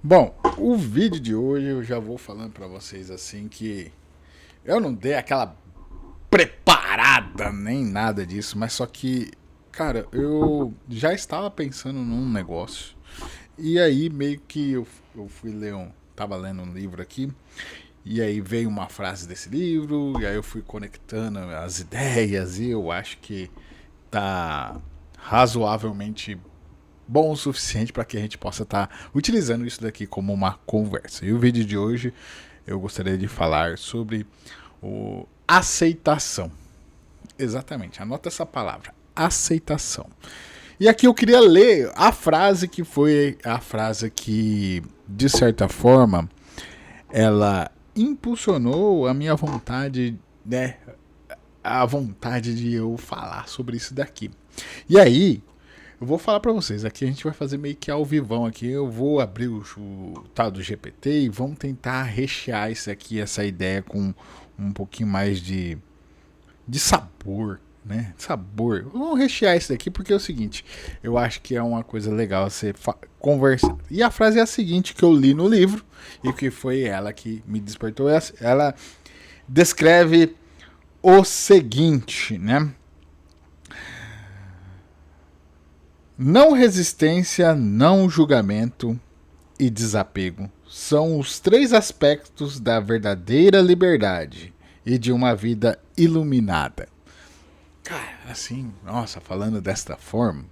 Bom, o vídeo de hoje eu já vou falando pra vocês assim que eu não dei aquela preparada nem nada disso, mas só que, cara, eu já estava pensando num negócio e aí meio que eu fui ler tava lendo um livro aqui e aí veio uma frase desse livro e aí eu fui conectando as ideias e eu acho que tá razoavelmente bom o suficiente para que a gente possa estar utilizando isso daqui como uma conversa. E o vídeo de hoje eu gostaria de falar sobre o aceitação. Exatamente, anota essa palavra, aceitação. E aqui eu queria ler a frase que foi a frase que, de certa forma, ela impulsionou a minha vontade, né? A vontade de eu falar sobre isso daqui. E aí, eu vou falar pra vocês, aqui a gente vai fazer meio que ao vivão aqui, eu vou abrir o tal do GPT e vamos tentar rechear isso aqui, essa ideia com um pouquinho mais de sabor, né? Sabor. Vamos rechear isso daqui porque é o seguinte, eu acho que é uma coisa legal você conversar. E a frase é a seguinte que eu li no livro e que foi ela que me despertou. Ela descreve o seguinte, né? Não resistência, não julgamento e desapego são os três aspectos da verdadeira liberdade e de uma vida iluminada. Cara, assim, nossa, falando desta forma,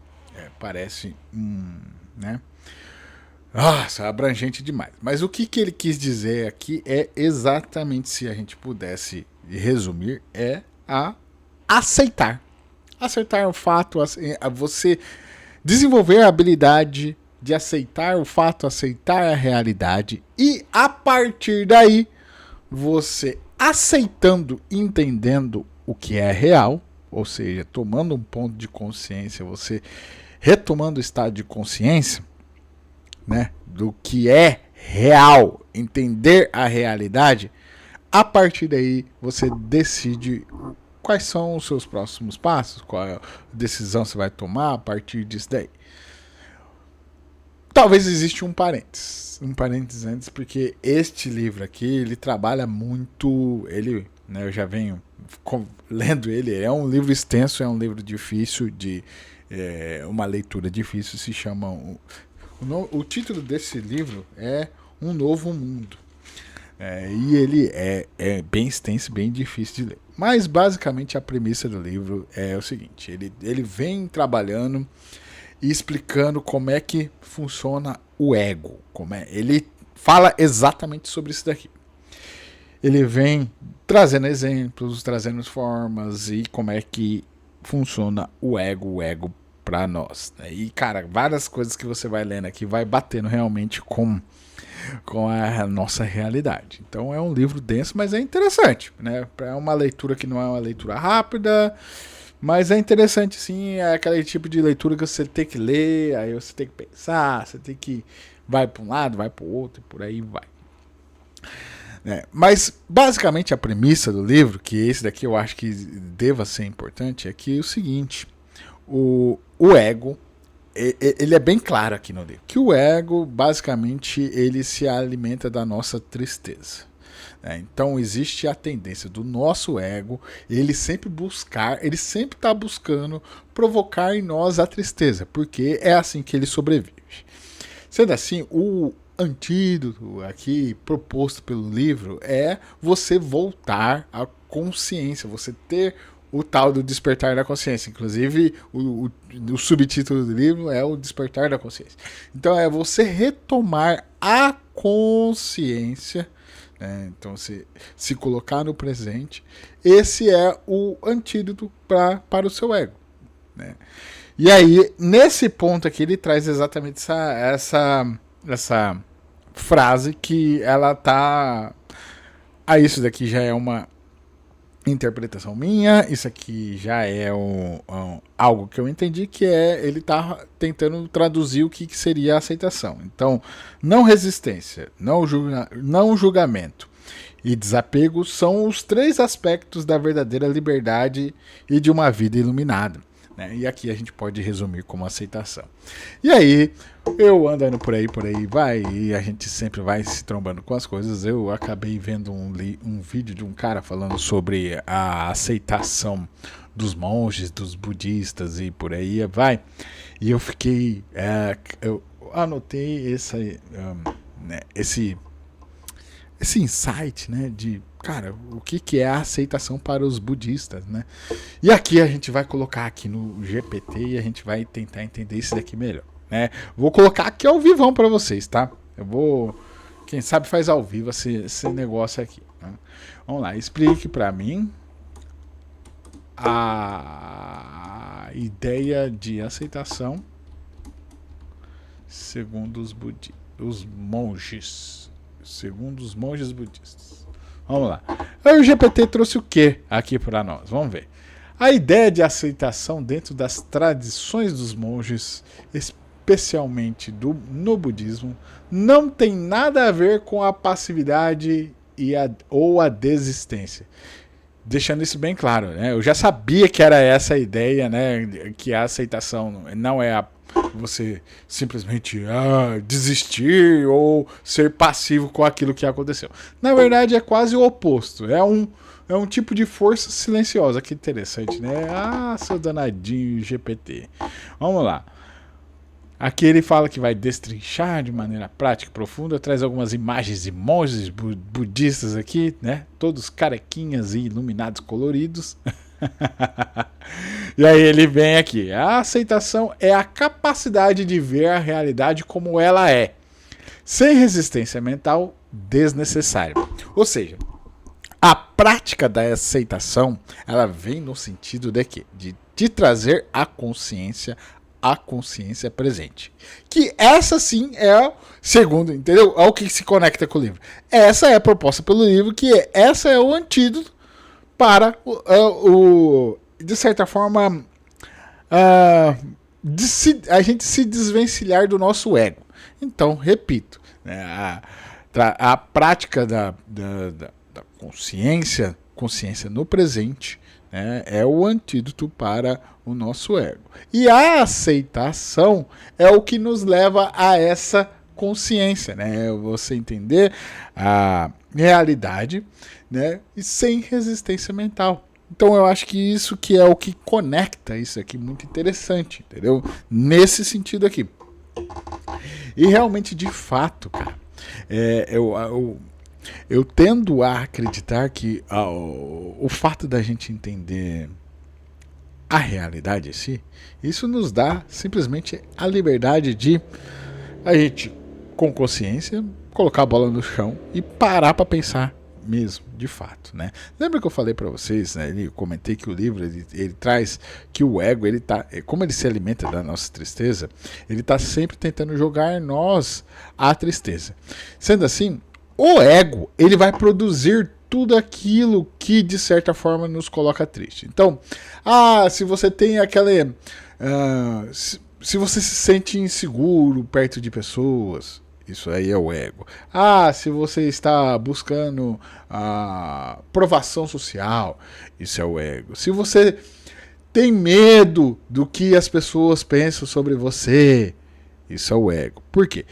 parece né? Nossa, abrangente demais. Mas o que ele quis dizer aqui é exatamente, se a gente pudesse resumir, é a aceitar. Aceitar o fato, você desenvolver a habilidade de aceitar o fato, aceitar a realidade e a partir daí você aceitando, entendendo o que é real, ou seja, tomando um ponto de consciência, você retomando o estado de consciência, né, do que é real, entender a realidade, a partir daí você decide quais são os seus próximos passos, qual decisão você vai tomar a partir disso daí. Talvez exista um parênteses antes, porque este livro aqui, ele trabalha muito, né, eu já venho lendo ele, é um livro extenso, é um livro difícil, uma leitura difícil, se chama, o título desse livro é Um Novo Mundo. E ele é bem extenso, bem difícil de ler. Mas basicamente a premissa do livro é o seguinte: ele vem trabalhando e explicando como é que funciona o ego. Ele fala exatamente sobre isso daqui. Ele vem trazendo exemplos, trazendo formas e como é que funciona o ego para nós. E, cara, várias coisas que você vai lendo aqui vai batendo realmente com a nossa realidade. Então é um livro denso, mas é interessante, né? É uma leitura que não é uma leitura rápida, mas é interessante sim, é aquele tipo de leitura que você tem que ler, aí você tem que pensar, você tem que vai para um lado, vai para o outro e por aí vai. Mas basicamente a premissa do livro, que esse daqui eu acho que deva ser importante, é que é o seguinte: o ego, ele é bem claro aqui no livro, que o ego basicamente ele se alimenta da nossa tristeza. Então existe a tendência do nosso ego, ele sempre está buscando provocar em nós a tristeza, porque é assim que ele sobrevive. Sendo assim, o antídoto aqui proposto pelo livro é você voltar à consciência, você ter o tal do despertar da consciência. Inclusive, o subtítulo do livro é o despertar da consciência. Então, é você retomar a consciência, né? Então, se colocar no presente. Esse é o antídoto para o seu ego, né? E aí, nesse ponto aqui, ele traz exatamente essa frase que ela tá... isso daqui já é uma interpretação minha, isso aqui já é algo que eu entendi, que ele tá tentando traduzir o que seria a aceitação. Então, não resistência, não julgamento e desapego são os três aspectos da verdadeira liberdade e de uma vida iluminada. né? E aqui a gente pode resumir como aceitação. E aí, eu andando por aí vai, e a gente sempre vai se trombando com as coisas. Eu acabei vendo um vídeo de um cara falando sobre a aceitação dos monges, dos budistas e por aí vai. E eu fiquei... eu anotei esse insight, né, de, cara, o que é a aceitação para os budistas, né? E aqui a gente vai colocar aqui no GPT e a gente vai tentar entender isso daqui melhor, né? Vou colocar aqui ao vivão para vocês, tá? Eu vou, quem sabe faz ao vivo esse negócio aqui, né? Vamos lá, explique para mim a ideia de aceitação segundo os monges. Segundo os monges budistas. Vamos lá. Aí o GPT trouxe o que aqui para nós? Vamos ver. A ideia de aceitação dentro das tradições dos monges, especialmente no budismo, não tem nada a ver com a passividade ou a desistência. Deixando isso bem claro, né? Eu já sabia que era essa a ideia, né? Que a aceitação não é você simplesmente desistir ou ser passivo com aquilo que aconteceu. Na verdade, é quase o oposto. É um tipo de força silenciosa. Que interessante, né? Seu danadinho GPT. Vamos lá. Aqui ele fala que vai destrinchar de maneira prática e profunda, traz algumas imagens de monges budistas aqui, né? Todos carequinhas e iluminados coloridos. E aí ele vem aqui. A aceitação é a capacidade de ver a realidade como ela é, sem resistência mental desnecessária. Ou seja, a prática da aceitação, ela vem no sentido de quê? De trazer a consciência presente. Que essa sim é, segundo, entendeu? Olha o que se conecta com o livro. Essa é a proposta pelo livro, que essa é o antídoto para de certa forma, a gente se desvencilhar do nosso ego. Então, repito, né, a prática da consciência no presente, né, é o antídoto para o nosso ego. E a aceitação é o que nos leva a essa consciência, né? Você entender a realidade, né, e sem resistência mental. Então eu acho que isso que é o que conecta isso aqui, muito interessante, entendeu? Nesse sentido aqui. E realmente, de fato, cara, eu tendo a acreditar que o fato da gente entender a realidade em si, isso nos dá simplesmente a liberdade de a gente, com consciência, colocar a bola no chão e parar para pensar mesmo, de fato, né? Lembra que eu falei para vocês, né? Eu comentei que o livro ele traz que o ego, ele tá, como ele se alimenta da nossa tristeza, ele tá sempre tentando jogar nós à tristeza. Sendo assim, o ego, ele vai produzir tudo aquilo que de certa forma nos coloca triste. Então, se você tem aquela se você se sente inseguro perto de pessoas, isso aí é o ego. Se você está buscando aprovação social, isso é o ego. Se você tem medo do que as pessoas pensam sobre você, isso é o ego. Por quê?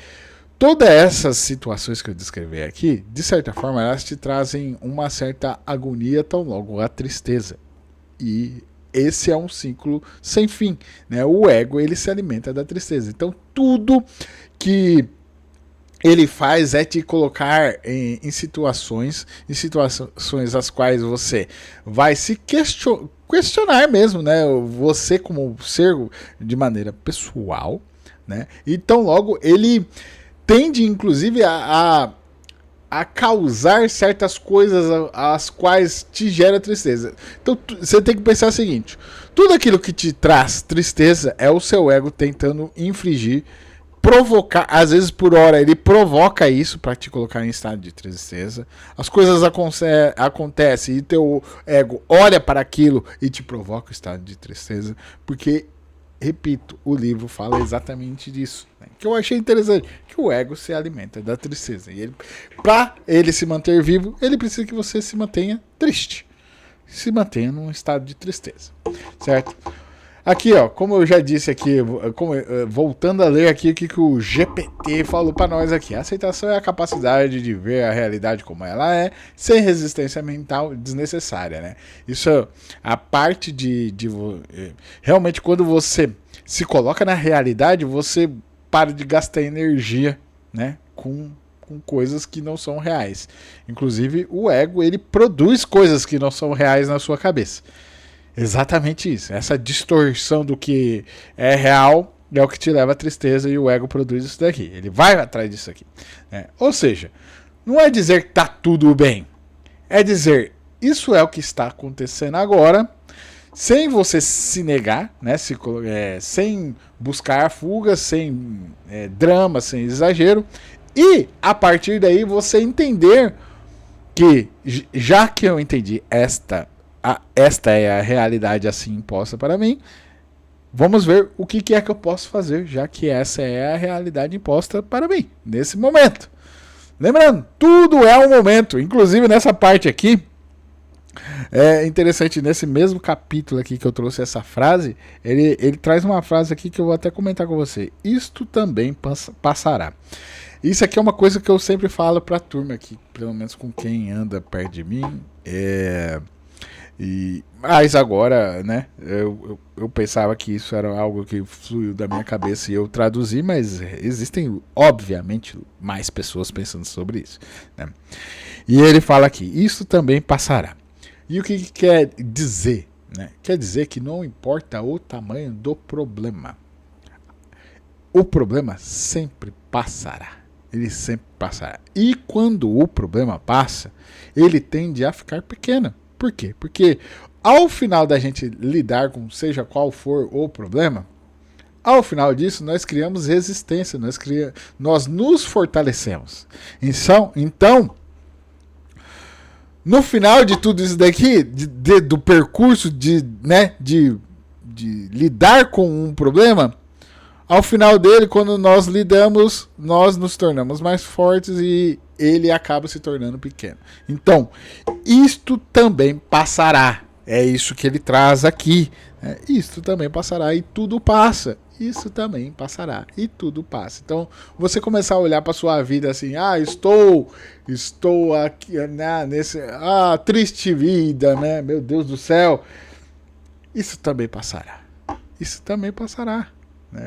Todas essas situações que eu descrevi aqui, de certa forma, elas te trazem uma certa agonia, tão logo a tristeza. E esse é um ciclo sem fim, né? O ego, ele se alimenta da tristeza. Então, tudo que ele faz é te colocar em situações as quais você vai se questionar mesmo, né? Você como ser de maneira pessoal, né? Então, logo, ele tende, inclusive, a causar certas coisas as quais te gera tristeza. Então, você tem que pensar o seguinte: tudo aquilo que te traz tristeza é o seu ego tentando infligir, provocar, às vezes por hora ele provoca isso para te colocar em estado de tristeza. As coisas acontecem e teu ego olha para aquilo e te provoca o estado de tristeza, porque, repito, o livro fala exatamente disso, né? Que eu achei interessante, que o ego se alimenta da tristeza. E para ele se manter vivo, ele precisa que você se mantenha triste, se mantenha num estado de tristeza, certo? Aqui, ó, como eu já disse aqui, voltando a ler aqui o que o GPT falou para nós aqui. A aceitação é a capacidade de ver a realidade como ela é, sem resistência mental desnecessária, né? Isso, a parte realmente, quando você se coloca na realidade, você para de gastar energia, né? Com coisas que não são reais. Inclusive, o ego, ele produz coisas que não são reais na sua cabeça. Exatamente isso. Essa distorção do que é real é o que te leva à tristeza e o ego produz isso daqui. Ele vai atrás disso aqui. Ou seja, não é dizer que está tudo bem. É dizer, isso é o que está acontecendo agora, sem você se negar, né? Sem buscar fuga, sem drama, sem exagero. E, a partir daí, você entender que, já que eu entendi esta é a realidade assim imposta para mim, vamos ver o que é que eu posso fazer, já que essa é a realidade imposta para mim, nesse momento. Lembrando, tudo é um momento, inclusive nessa parte aqui, é interessante, nesse mesmo capítulo aqui que eu trouxe essa frase, ele traz uma frase aqui que eu vou até comentar com você. Isto também passará. Isso aqui é uma coisa que eu sempre falo para a turma aqui, pelo menos com quem anda perto de mim, mas agora, né, eu pensava que isso era algo que fluiu da minha cabeça e eu traduzi, mas existem, obviamente, mais pessoas pensando sobre isso, né? E ele fala aqui, isso também passará. E o que quer dizer? Né? Quer dizer que não importa o tamanho do problema. O problema sempre passará. Ele sempre passará. E quando o problema passa, ele tende a ficar pequeno. Por quê? Porque ao final da gente lidar com seja qual for o problema, ao final disso nós criamos resistência, nós nos fortalecemos. Então, no final de tudo isso daqui, do percurso de lidar com um problema, ao final dele, quando nós lidamos, nós nos tornamos mais fortes e ele acaba se tornando pequeno. Então, isto também passará. É isso que ele traz aqui. Isto também passará e tudo passa. Isso também passará e tudo passa. Então, você começar a olhar para sua vida assim, estou aqui nesse triste vida, né? Meu Deus do céu. Isso também passará. Isso também passará.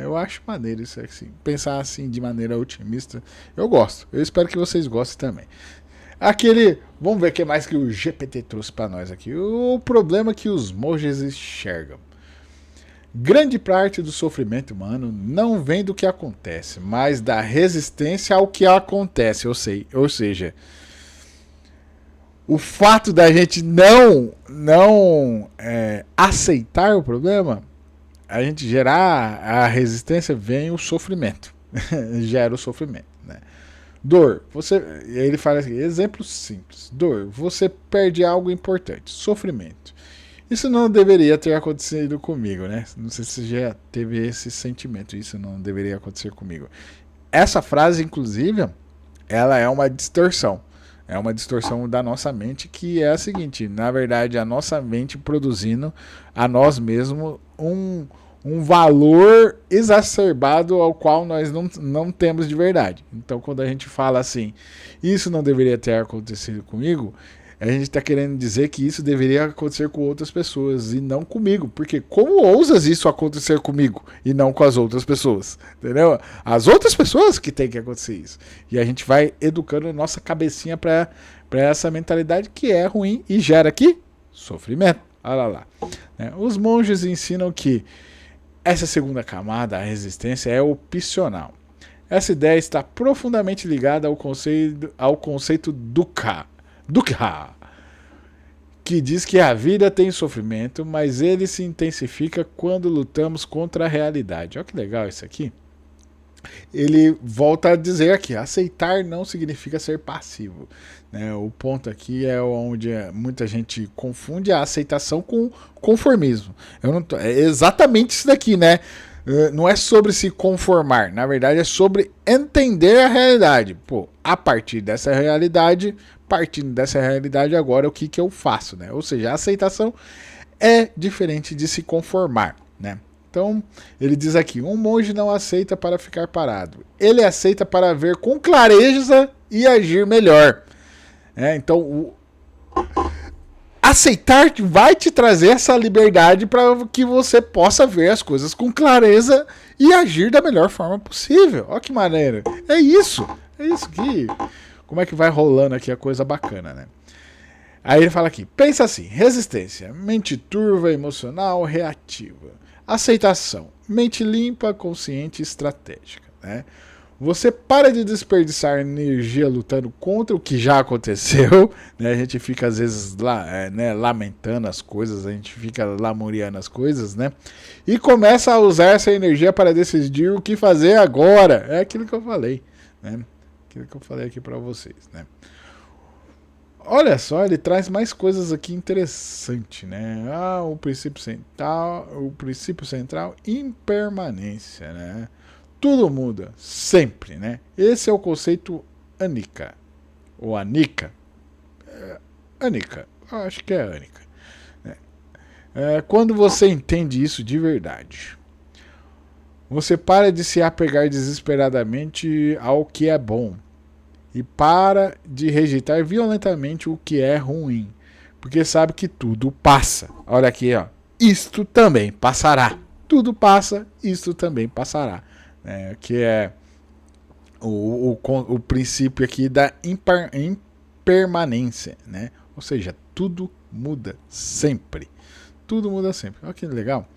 Eu acho maneiro isso assim. Pensar assim de maneira otimista. Eu gosto. Eu espero que vocês gostem também. Vamos ver o que mais que o GPT trouxe para nós aqui. O problema que os monges enxergam. Grande parte do sofrimento humano não vem do que acontece, mas da resistência ao que acontece. Ou seja, o fato da gente não aceitar o problema, a gente gerar a resistência, vem o sofrimento. Gera o sofrimento. Né? Dor. Ele fala assim, exemplo simples. Dor. Você perde algo importante. Sofrimento. Isso não deveria ter acontecido comigo, né? Não sei se você já teve esse sentimento. Isso não deveria acontecer comigo. Essa frase, inclusive, ela é uma distorção. É uma distorção da nossa mente, que é a seguinte. Na verdade, a nossa mente produzindo a nós mesmos um valor exacerbado ao qual nós não temos de verdade. Então, quando a gente fala assim, isso não deveria ter acontecido comigo, a gente está querendo dizer que isso deveria acontecer com outras pessoas e não comigo. Porque como ousas isso acontecer comigo e não com as outras pessoas? Entendeu? As outras pessoas que tem que acontecer isso. E a gente vai educando a nossa cabecinha para essa mentalidade que é ruim e gera aqui sofrimento. Olha lá. Os monges ensinam que essa segunda camada, a resistência, é opcional. Essa ideia está profundamente ligada ao conceito dukkha, que diz que a vida tem sofrimento, mas ele se intensifica quando lutamos contra a realidade. Olha que legal isso aqui. Ele volta a dizer aqui, aceitar não significa ser passivo. O ponto aqui é onde muita gente confunde a aceitação com conformismo. É exatamente isso daqui, né? Não é sobre se conformar, na verdade é sobre entender a realidade. A partir dessa realidade, partindo dessa realidade agora, o que eu faço, né? Ou seja, a aceitação é diferente de se conformar, né? Então, ele diz aqui, um monge não aceita para ficar parado. Ele aceita para ver com clareza e agir melhor. Então, aceitar vai te trazer essa liberdade para que você possa ver as coisas com clareza e agir da melhor forma possível. Olha que maneiro. É isso que... Como é que vai rolando aqui a coisa bacana, né? Aí ele fala aqui, pensa assim, resistência, mente turva, emocional, reativa. Aceitação, mente limpa, consciente e estratégica, né? Você para de desperdiçar energia lutando contra o que já aconteceu, né? A gente fica às vezes lá, lamentando as coisas, a gente fica lamuriando as coisas, né? E começa a usar essa energia para decidir o que fazer agora. É aquilo que eu falei, né? Aquilo que eu falei aqui para vocês, né? Olha só, ele traz mais coisas aqui interessantes, né? O princípio central, impermanência, né? Tudo muda, sempre, né? Esse é o conceito Anika, ou Anika. Anika, eu acho que é Anika. Quando você entende isso de verdade, você para de se apegar desesperadamente ao que é bom e para de rejeitar violentamente o que é ruim, porque sabe que tudo passa. Olha aqui, ó. Isto também passará. Tudo passa, isto também passará. Que é o princípio aqui da impermanência, né? Ou seja, tudo muda sempre. Tudo muda sempre. Olha que legal.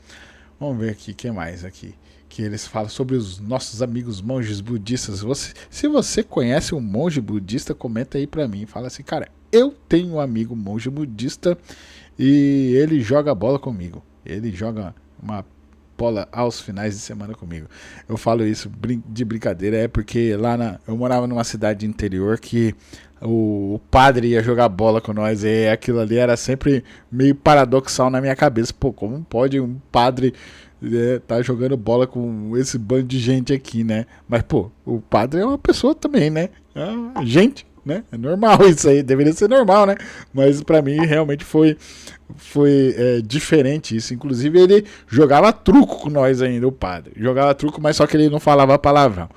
Vamos ver aqui o que mais aqui. Que eles falam sobre os nossos amigos monges budistas. Se você conhece um monge budista, comenta aí pra mim. Fala assim, cara, eu tenho um amigo monge budista e ele joga bola comigo. Ele joga uma bola aos finais de semana comigo. Eu falo isso de brincadeira, porque eu morava numa cidade interior que o padre ia jogar bola com nós e aquilo ali era sempre meio paradoxal na minha cabeça. Pô, como pode um padre tá jogando bola com esse bando de gente aqui, né? Mas, pô, o padre é uma pessoa também, né? Gente, né? É normal isso aí, deveria ser normal, né? Mas pra mim realmente foi diferente isso. Inclusive ele jogava truco com nós ainda, o padre. Jogava truco, mas só que ele não falava palavrão.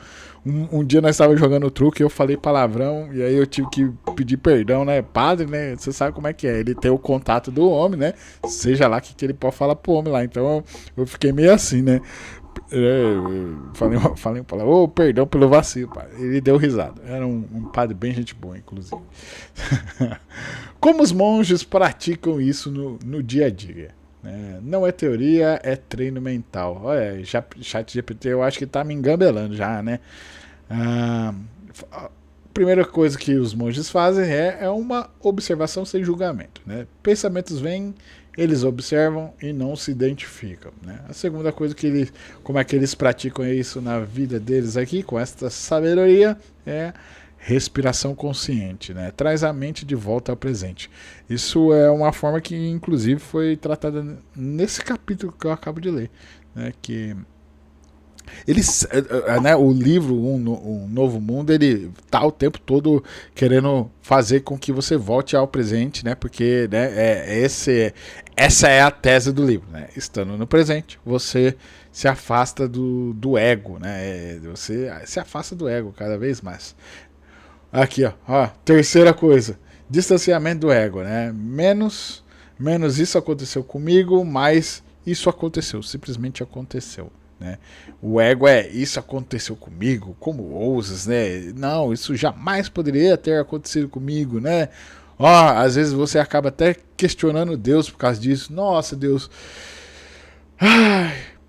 Um dia nós estávamos jogando truco e eu falei palavrão, e aí eu tive que pedir perdão, né? Padre, né? Você sabe como é que é. Ele tem o contato do homem, né? Seja lá o que ele pode falar pro homem lá. Então eu fiquei meio assim, né? Falei palavrão, perdão pelo vacilo, padre. Ele deu risada. Era um padre bem gente boa, inclusive. Como os monges praticam isso no dia a dia? Não é teoria, é treino mental. Olha, ChatGPT eu acho que tá me engambelando já, né? A primeira coisa que os monges fazem é uma observação sem julgamento, né? Pensamentos vêm, eles observam e não se identificam, né? A segunda coisa como é que eles praticam isso na vida deles aqui, com esta sabedoria, é respiração consciente, né? Traz a mente de volta ao presente. Isso é uma forma que, inclusive, foi tratada nesse capítulo que eu acabo de ler, né? Que o livro Um Novo Mundo, ele tá o tempo todo querendo fazer com que você volte ao presente, né? Porque, né, essa é a tese do livro, né? Estando no presente, você se afasta do ego, né? Você se afasta do ego cada vez mais. Aqui, ó, terceira coisa, distanciamento do ego, né? Menos isso aconteceu comigo, mais isso aconteceu, simplesmente aconteceu, né? O ego isso aconteceu comigo, como ousas, né? Não, isso jamais poderia ter acontecido comigo, né? Às vezes você acaba até questionando Deus por causa disso. Nossa, Deus,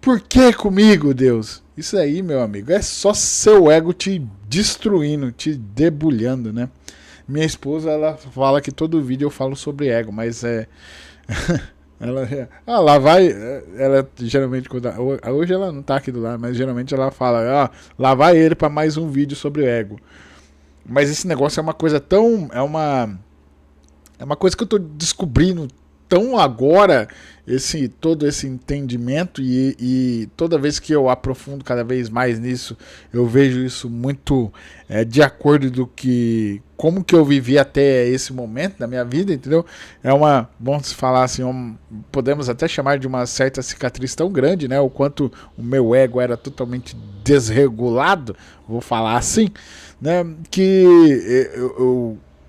por que comigo, Deus? Isso aí, meu amigo, é só seu ego te destruindo, te debulhando, né? Minha esposa, ela fala que todo vídeo eu falo sobre ego, mas lá vai. Ela geralmente, hoje ela não tá aqui do lado, mas geralmente ela fala, lá vai ele para mais um vídeo sobre ego. Mas esse negócio é uma coisa tão. É uma coisa que eu tô descobrindo tão agora todo esse entendimento e toda vez que eu aprofundo cada vez mais nisso, eu vejo isso muito de acordo do que como que eu vivi até esse momento da minha vida, entendeu? Vamos falar assim, podemos até chamar de uma certa cicatriz tão grande, né? O quanto o meu ego era totalmente desregulado, vou falar assim, né? Que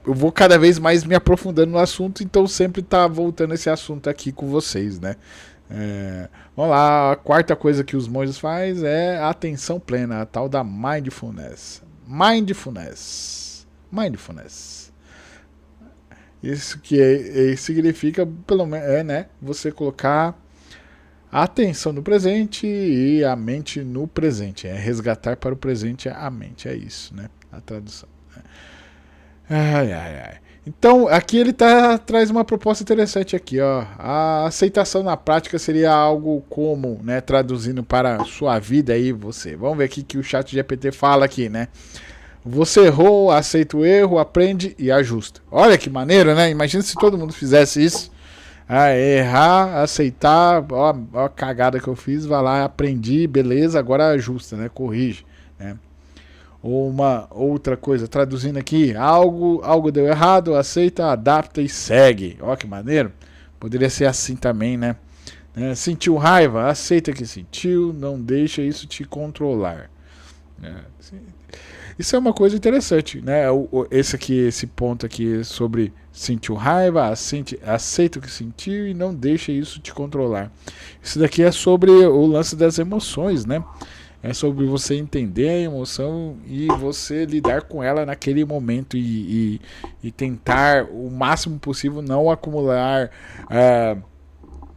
eu vou cada vez mais me aprofundando no assunto, então sempre tá voltando esse assunto aqui com vocês, né? Vamos lá, a quarta coisa que os monges fazem é a atenção plena, a tal da mindfulness. Mindfulness. Isso que significa, pelo menos, né? Você colocar a atenção no presente e a mente no presente. É resgatar para o presente a mente, é isso, né? A tradução. Ai. Então, aqui ele traz uma proposta interessante aqui, ó. A aceitação na prática seria algo como, né, traduzindo para a sua vida aí, você. Vamos ver aqui que o ChatGPT fala aqui, né? Você errou, aceita o erro, aprende e ajusta. Olha que maneiro, né? Imagina se todo mundo fizesse isso. Errar, aceitar, ó a cagada que eu fiz, vai lá, aprendi, beleza, agora ajusta, né? Corrige, né? Ou uma outra coisa, traduzindo aqui, algo deu errado, aceita, adapta e segue. Ó que maneiro. Poderia ser assim também, né? Sentiu raiva, aceita que sentiu, não deixa isso te controlar. Isso é uma coisa interessante, né? Esse ponto aqui sobre sentiu raiva, aceita o que sentiu e não deixa isso te controlar. Isso daqui é sobre o lance das emoções, né? É sobre você entender a emoção e você lidar com ela naquele momento e tentar o máximo possível não acumular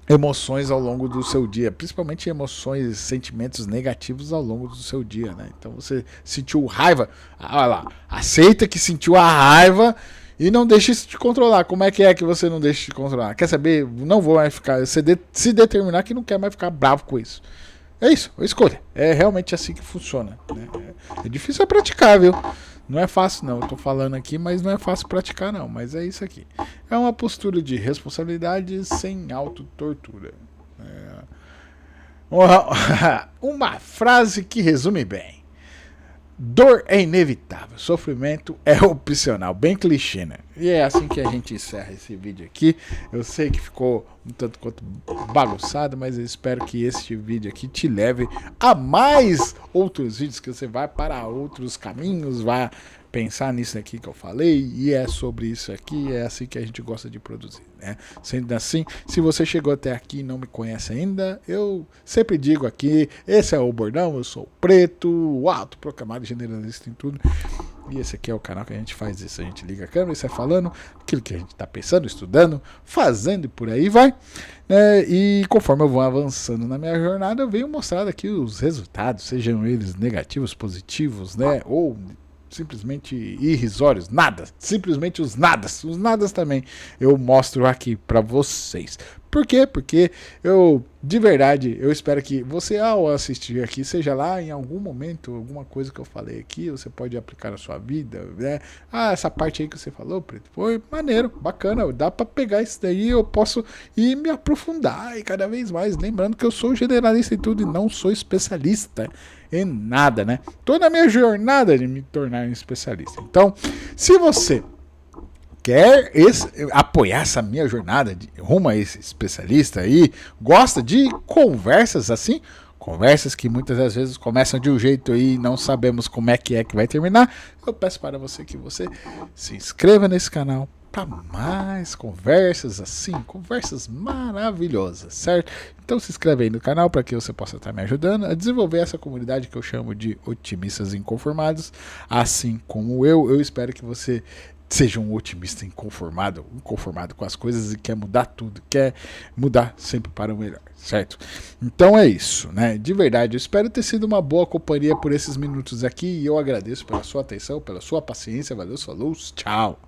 emoções ao longo do seu dia, principalmente emoções, sentimentos negativos ao longo do seu dia, né? Então você sentiu raiva, olha lá, aceita que sentiu a raiva e não deixe isso te controlar. Como é que você não deixa te controlar? Quer saber? Não vou mais ficar, se determinar que não quer mais ficar bravo com isso. É isso, escolha. É realmente assim que funciona, né? É difícil praticar, viu? Não é fácil não, eu tô falando aqui, mas não é fácil praticar não, mas é isso aqui. É uma postura de responsabilidade sem autotortura. Uma frase que resume bem. Dor é inevitável, sofrimento é opcional, bem clichê, né? E é assim que a gente encerra esse vídeo aqui. Eu sei que ficou um tanto quanto bagunçado, mas eu espero que este vídeo aqui te leve a mais outros vídeos, que você vai para outros caminhos, vai pensar nisso aqui que eu falei, e é sobre isso aqui, é assim que a gente gosta de produzir, né? Sendo assim, se você chegou até aqui e não me conhece ainda, eu sempre digo aqui, esse é o Bordão, eu sou o Preto, o autoproclamado generalista em tudo, e esse aqui é o canal que a gente faz isso, a gente liga a câmera e sai falando aquilo que a gente está pensando, estudando, fazendo e por aí vai, né? E conforme eu vou avançando na minha jornada, eu venho mostrar aqui os resultados, sejam eles negativos, positivos, né? Ou simplesmente irrisórios, nada, simplesmente os nadas também eu mostro aqui para vocês. Por quê? Porque eu, de verdade, eu espero que você, ao assistir aqui, seja lá em algum momento, alguma coisa que eu falei aqui, você pode aplicar na sua vida, né? Essa parte aí que você falou, Preto, foi maneiro, bacana, dá para pegar isso daí, eu posso ir me aprofundar e cada vez mais, lembrando que eu sou generalista em tudo e não sou especialista em nada, né? Tô na minha jornada de me tornar um especialista. Então, se você quer apoiar essa minha jornada rumo a esse especialista aí, gosta de conversas assim, conversas que muitas das vezes começam de um jeito e não sabemos como é que vai terminar, eu peço para você que você se inscreva nesse canal para mais conversas assim, conversas maravilhosas, certo? Então se inscreve aí no canal para que você possa estar me ajudando a desenvolver essa comunidade que eu chamo de otimistas inconformados, assim como eu espero que você seja um otimista inconformado com as coisas e quer mudar tudo, quer mudar sempre para o melhor, certo? Então é isso, né? De verdade, eu espero ter sido uma boa companhia por esses minutos aqui e eu agradeço pela sua atenção, pela sua paciência, valeu, falou, tchau!